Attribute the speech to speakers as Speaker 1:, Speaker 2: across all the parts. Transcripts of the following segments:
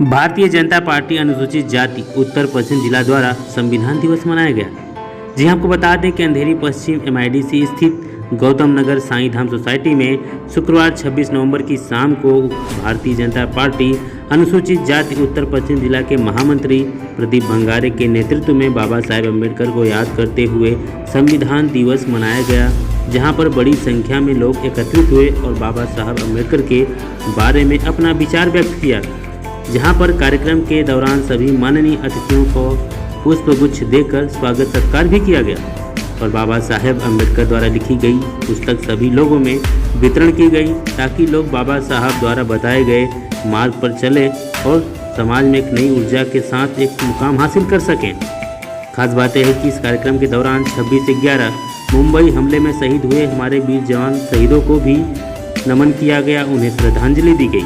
Speaker 1: Bharatiya Janata party अनुसूचित जाति उत्तर पश्चिम जिला द्वारा संविधान दिवस मनाया गया। जी आपको बता दें कि अंधेरी पश्चिम MIDC स्थित गौतम नगर साईं धाम सोसाइटी में शुक्रवार 26 नवंबर की शाम को भारतीय जनता पार्टी अनुसूचित जाति उत्तर पश्चिम जिला के महामंत्री प्रदीप भंगारे के नेतृत्व में बाबा साहेब अम्बेडकर को याद करते हुए संविधान दिवस मनाया गया, जहां पर बड़ी संख्या में लोग एकत्रित हुए और बाबा साहब अम्बेडकर के बारे में अपना विचार व्यक्त किया। जहां पर कार्यक्रम के दौरान सभी माननीय अतिथियों को पुष्पगुच्छ देकर स्वागत सत्कार भी किया गया और बाबा साहेब अम्बेडकर द्वारा लिखी गई पुस्तक सभी लोगों में वितरण की गई, ताकि लोग बाबा साहब द्वारा बताए गए मार्ग पर चलें और समाज में एक नई ऊर्जा के साथ एक मुकाम हासिल कर सकें। खास बात यह है कि इस कार्यक्रम के दौरान 26 से 11 मुंबई हमले में शहीद हुए हमारे वीर जवान शहीदों को भी नमन किया गया, उन्हें श्रद्धांजलि दी गई।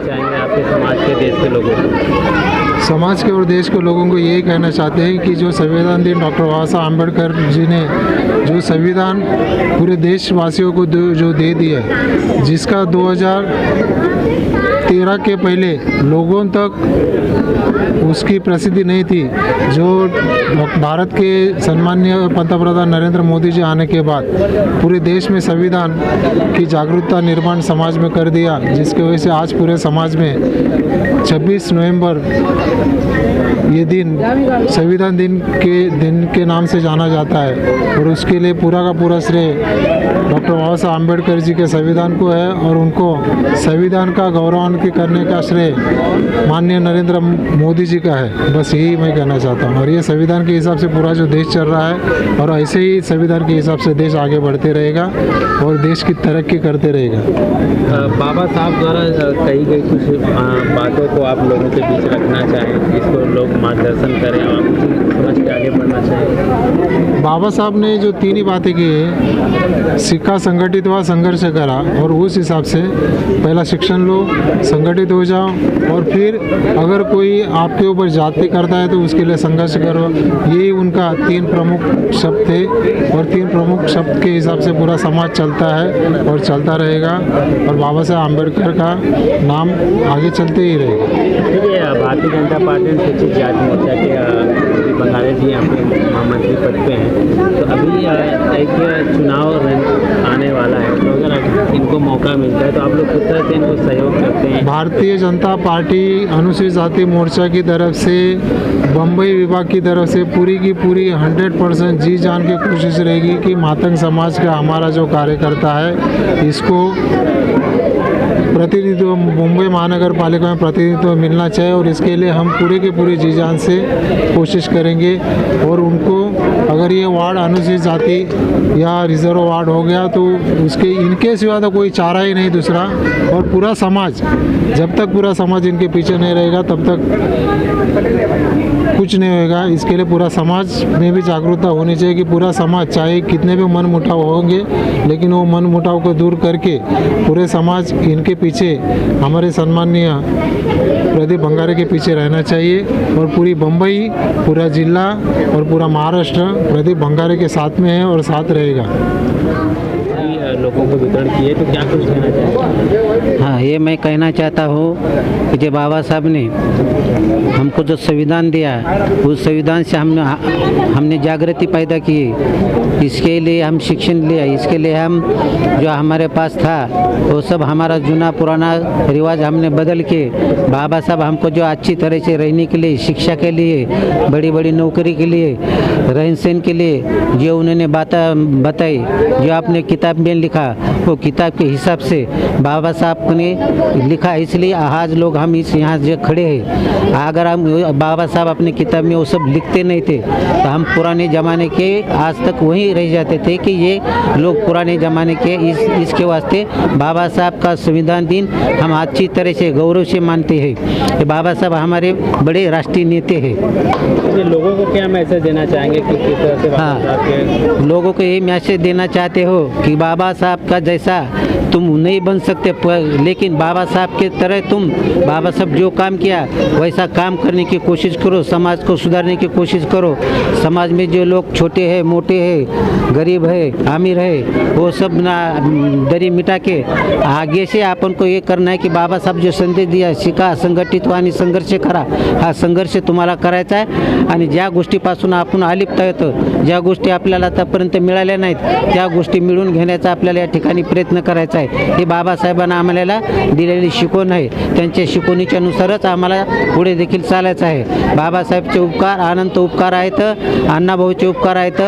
Speaker 1: चाहेंगे आपके समाज के देश के लोगों को?
Speaker 2: समाज के और देश के लोगों को यही कहना चाहते हैं कि जो संविधान दिन डॉक्टर बाबा साहब अम्बेडकर जी ने जो संविधान पूरे देशवासियों को जो दे दिया, जिसका 2013 के पहले लोगों तक उसकी प्रसिद्धि नहीं थी, जो भारत के सम्माननीय पंतप्रधान नरेंद्र मोदी जी आने के बाद पूरे देश में संविधान की जागरूकता निर्माण समाज में कर दिया, जिसकी वजह से आज पूरे समाज में 26 नवंबर ये दिन संविधान दिन के नाम से जाना जाता है। और उसके लिए पूरा का पूरा श्रेय डॉक्टर बाबा साहब अम्बेडकर जी के संविधान को है और उनको संविधान का गौरवान्वित करने का श्रेय माननीय नरेंद्र मोदी जी का है। बस यही मैं कहना चाहता हूँ। और ये संविधान के हिसाब से पूरा जो देश चल रहा है और ऐसे ही संविधान के हिसाब से देश आगे बढ़ते रहेगा और देश की तरक्की करते रहेगा।
Speaker 1: बाबा साहब द्वारा कही गई कुछ बातों को आप लोगों के बीच रखना चाहें, जिसको लोग मार्गदर्शन करें और समझ के आगे बढ़ना चाहें?
Speaker 2: बाबा साहब ने जो 3 ही बातें की है, सिक्का संगठित हुआ, संघर्ष करा, और उस हिसाब से पहला शिक्षण लो, संगठित हो जाओ, और फिर अगर कोई आपके ऊपर जाति करता है तो उसके लिए संघर्ष करो। यही उनका 3 प्रमुख शब्द थे और 3 प्रमुख शब्द के हिसाब से पूरा समाज चलता है और चलता रहेगा और बाबा साहब अम्बेडकर का नाम आगे चलते ही रहेगा।
Speaker 1: देखिए, भारतीय जनता पार्टी अनुसूचित जाति मोर्चा के प्रदीप भंगारे जी यहाँ पे महामंत्री पद पे हैं, तो अभी एक चुनाव आने वाला है, तो अगर इनको मौका मिलता है तो आप लोग किस तरह से इनको सहयोग करते हैं?
Speaker 2: भारतीय जनता पार्टी अनुसूचित जाति मोर्चा की तरफ से, बम्बई विभाग की तरफ से पूरी की पूरी 100% जी जान की कोशिश रहेगी कि मातंग समाज का हमारा जो कार्यकर्ता है इसको प्रतिनिधित्व मुंबई महानगर पालिका में प्रतिनिधित्व मिलना चाहिए, और इसके लिए हम पूरे की पूरी जी जान से कोशिश करेंगे। और उनको अगर ये वार्ड अनुसूचित जाति या रिजर्व वार्ड हो गया तो उसके इनके सिवा तो कोई चारा ही नहीं दूसरा। और पूरा समाज, जब तक पूरा समाज इनके पीछे नहीं रहेगा तब तक कुछ नहीं होगा। इसके लिए पूरा समाज में भी जागरूकता होनी चाहिए कि पूरा समाज, चाहे कितने भी मन मुटाव होंगे, लेकिन वो मन मुटाव को दूर करके पूरे समाज इनके पीछे, हमारे सम्माननीय प्रदीप भंगारे के पीछे रहना चाहिए। और पूरी बम्बई, पूरा जिला और पूरा महाराष्ट्र प्रदीप भंगारे के साथ में है और साथ रहेगा।
Speaker 1: लोगों को वितरण किए, तो क्या कुछ कहना चाहेंगे?
Speaker 3: हाँ, ये मैं कहना चाहता हूँ कि जो बाबा साहब ने हमको जो संविधान दिया, उस संविधान से हमने जागृति पैदा की। इसके लिए हम शिक्षण लिया, इसके लिए हम जो हमारे पास था वो सब हमारा जुना पुराना रिवाज हमने बदल के, बाबा साहब हमको जो अच्छी तरह से रहने के लिए, शिक्षा के लिए, बड़ी बड़ी नौकरी के लिए, रहन सहन के लिए जो उन्होंने बातें बताई, जो आपने किताब में लिखा, वो किताब के हिसाब से बाबा साहब ने लिखा। इसलिए आज लोग हम इस यहाँ जो खड़े हैं, अगर हम बाबा साहब अपनी किताब में वो सब लिखते नहीं थे तो हम पुराने ज़माने के आज तक वहीं रह जाते थे कि ये लोग पुराने ज़माने के इसके वास्ते बाबा साहब का संविधान दिन हम अच्छी तरह से गौरव से मानते हैं कि बाबा साहब हमारे बड़े राष्ट्रीय नेता हैं।
Speaker 1: तो लोगों को क्या मैसेज देना चाहेंगे कि किस तरह से बाबा साहब के
Speaker 3: लोगों को ये मैसेज देना चाहते हो कि बाबा साहब का जैसा तुम नहीं बन सकते, लेकिन बाबा साहब के तरह तुम, बाबा साहब जो काम किया वैसा काम करने की कोशिश करो, समाज को सुधारने की कोशिश करो। समाज में जो लोग छोटे हैं, मोटे हैं, गरीब है, अमीर है, वो सब ना दरी मिटा के आगे से अपन को ये करना है की बाबा साहब जो संदेश दिया, शिका, संघटित व्हा आणि संघर्ष करा, हा संघर्ष तुम्हाला करायचा आहे। आणि ज्या गोष्टीपासून आपण अलिप्त येतो, ज्या गोष्टी आपल्याला आतापर्यंत मिळाल्या नाहीत, त्या गोष्टी मिळवून घेण्याचा आपल्याला या ठिकाणी प्रयत्न करायचा आहे। हे बाबासाहेबांना आम्हाला दिलेली शिकवण आहे, त्यांच्या शिकवणीच्या नुसारच आम्हाला पुढे देखील चालायचं आहे। बाबासाहेबचे उपकार अनंत उपकार आहेत, अण्णाभाऊचे उपकार आहेत,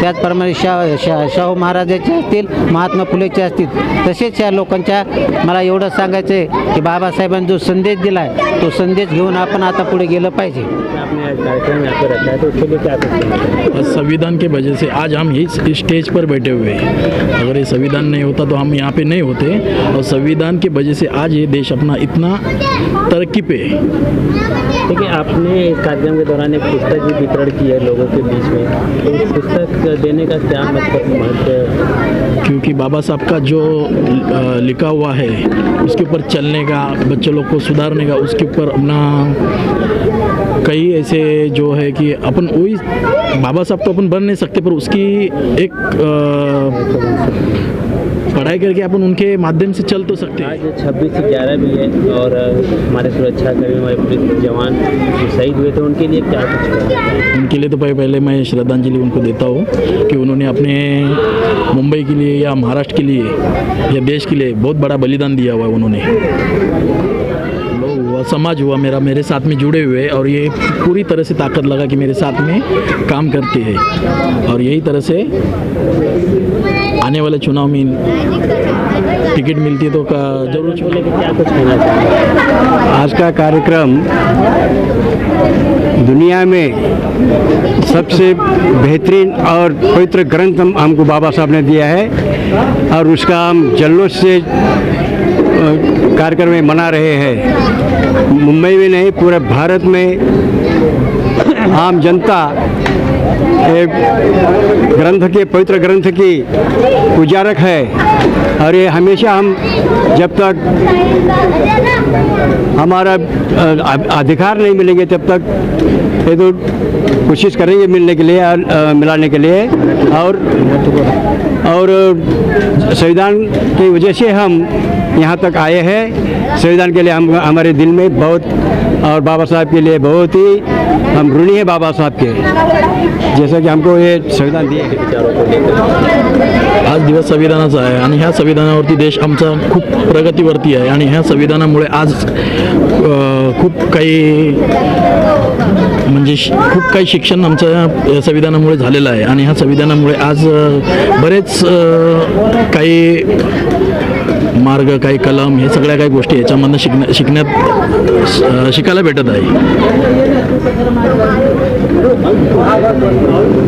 Speaker 3: त्याचप्रमाणे शाहू महाराजांचे असतील, महात्मा फुलेचे असतील, तसेच या लोकांच्या मला एवढं सांगायचं आहे की बाबासाहेबांनी जो संदेश दिला आहे तो संदेश घेऊन आपण आता पुढे गेलं पाहिजे।
Speaker 1: आपने कार्यक्रम यहाँ पे रखा है, तो उसके लिए क्या कुछ
Speaker 4: संविधान के वजह से आज हम इस स्टेज पर बैठे हुए हैं। अगर ये संविधान नहीं होता तो हम यहाँ पे नहीं होते, और संविधान की वजह से आज ये देश अपना इतना तरक्की पे है।
Speaker 1: देखिए, आपने इस कार्यक्रम के दौरान एक पुस्तक भी वितरण की है लोगों के बीच में, तो उस पुस्तक देने का क्या मतलब महत्व है?
Speaker 4: क्योंकि बाबा साहब का जो लिखा हुआ है उसके ऊपर चलने का, बच्चों लोग को सुधारने का, उसके ऊपर अपना कई ऐसे जो है कि अपन वही बाबा साहब तो अपन बन नहीं सकते, पर उसकी एक पढ़ाई करके अपन उनके माध्यम से चल तो सकते हैं।
Speaker 1: आज 26/11 भी है और हमारे सुरक्षाकर्मी, हमारे पुलिस जवान जो शहीद हुए थे, उनके लिए क्या कुछ करना है?
Speaker 4: उनके लिए तो पहले मैं श्रद्धांजलि उनको देता हूँ कि उन्होंने अपने मुंबई के लिए या महाराष्ट्र के लिए या देश के लिए बहुत बड़ा बलिदान दिया हुआ है। उन्होंने समाज हुआ मेरे साथ में जुड़े हुए, और ये पूरी तरह से ताकत लगा कि मेरे साथ में काम करते हैं, और यही तरह से आने वाले चुनाव में टिकट मिलती है तो जरूर
Speaker 1: बोले कि क्या कुछ कहना चाहिए?
Speaker 5: आज का कार्यक्रम दुनिया में सबसे बेहतरीन और पवित्र ग्रंथ हमको बाबा साहब ने दिया है, और उसका हम जल्लोष से कार्यक्रम में मना रहे हैं। मुंबई में नहीं, पूरे भारत में आम जनता एक ग्रंथ के, पवित्र ग्रंथ की पुजारक है, और ये हमेशा हम जब तक हमारा अधिकार नहीं मिलेंगे तब तक ये तो कोशिश करेंगे मिलने के लिए और मिलाने के लिए, और संविधान की वजह से हम यहाँ तक आए हैं। संविधान के लिए हम हमारे दिल में बहुत, और बाबा साहब के लिए बहुत ही हम ऋणी हैं बाबा साहब के, जैसा कि हमको ये संविधान दिए हैं।
Speaker 4: आज दिवस संविधानाचा आहे, आणि ह्या संविधानावरती देश आमचा खूप प्रगतीवरती आहे, आणि ह्या संविधानामुळे आज खूप काही म्हणजे खूप काही शिक्षण आमचं या संविधानामुळे झालेलं आहे, आणि ह्या संविधानामुळे आज बरेच काही मार्ग, काही कलम, हे सगळ्या काही गोष्टी याच्यामधनं शिकायला भेटत आहे।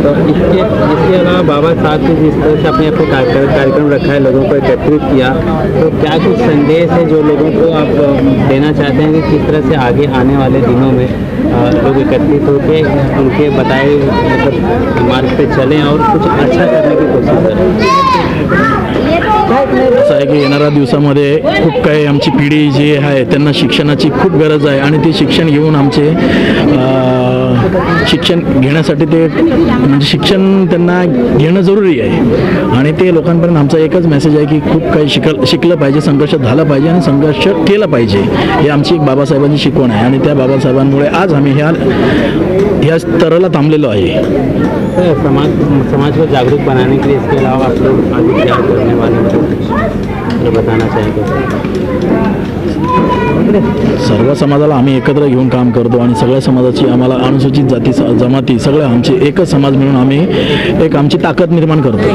Speaker 1: तो इसके अलावा बाबा साहब ने जिस तरह से अपने आपको कार्यक्रम रखा है, लोगों को एकत्रित किया, तो क्या कुछ संदेश है जो लोगों को आप देना चाहते हैं कि किस तरह से आगे आने वाले दिनों में लोग एकत्रित होकर उनके बताए मतलब मार्ग पे चलें और कुछ अच्छा करने की कोशिश करें?
Speaker 4: असं आहे की येणाऱ्या दिवसामध्ये खूप काही आमची पिढी जी आहे त्यांना शिक्षणाची खूप गरज आहे, आणि ते शिक्षण घेऊन आमचे शिक्षण घेण्यासाठी ते म्हणजे शिक्षण त्यांना घेणं जरुरी आहे आणि ते लोकांपर्यंत आमचा एकच मेसेज आहे की खूप काही शिकलं पाहिजे, संघर्ष झाला पाहिजे आणि संघर्ष केला पाहिजे. ही आमची बाबासाहेबांची शिकवण आहे आणि त्या बाबासाहेबांमुळे आज आम्ही ह्या स्तराला थांबलेलो आहे.
Speaker 1: तो समाज को जागरूक बनाने के लिए इसके अलावा आप लोग आगे क्या करने वाले हैं, बताना चाहेंगे?
Speaker 4: सर्व समाजाला आम्ही एकत्र घेऊन काम करतो आणि सगळ्या समाजाची आम्हाला अनुसूचित जाती जमाती सगळं आमचे एकच समाज मिळून आम्ही एक आमची ताकद निर्माण करतो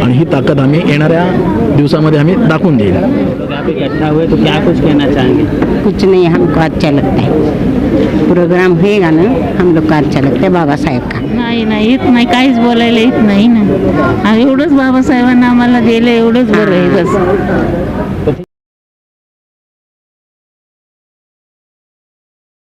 Speaker 4: आणि ही ताकद आम्ही येणाऱ्या दिवसामध्ये आम्ही दाखवून देईल.
Speaker 1: आप इकट्ठा हुए तो क्या कुछ कहना चाहेंगे?
Speaker 6: कुछ नहीं, हमको अच्छा लगता है. प्रोग्राम होएगा ना, हम लोग का अच्छा लगता है बाबा साहेब का.
Speaker 7: नाही येत नाही, काहीच बोलायला येत नाही ना. एवढंच बाबासाहेबांना आम्हाला दिलं, एवढंच बरं आहे बस.